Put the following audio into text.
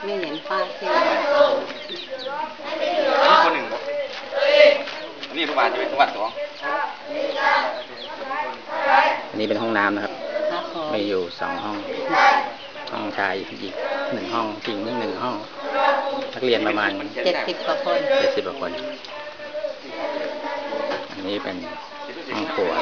ไม่เห็นป้ายที่นี่คนหนึ่งอันนี้ทุกวันจะเป็นทุกวันสองอันนี้เป็นห้องน้ำนะครับมีอยู่2 ห้องห้องชายอีก1 ห้องหญิงอีก1 ห้องนักเรียนประมาณ70 กว่าคน 70 กว่าคนอันนี้เป็นห้องครัว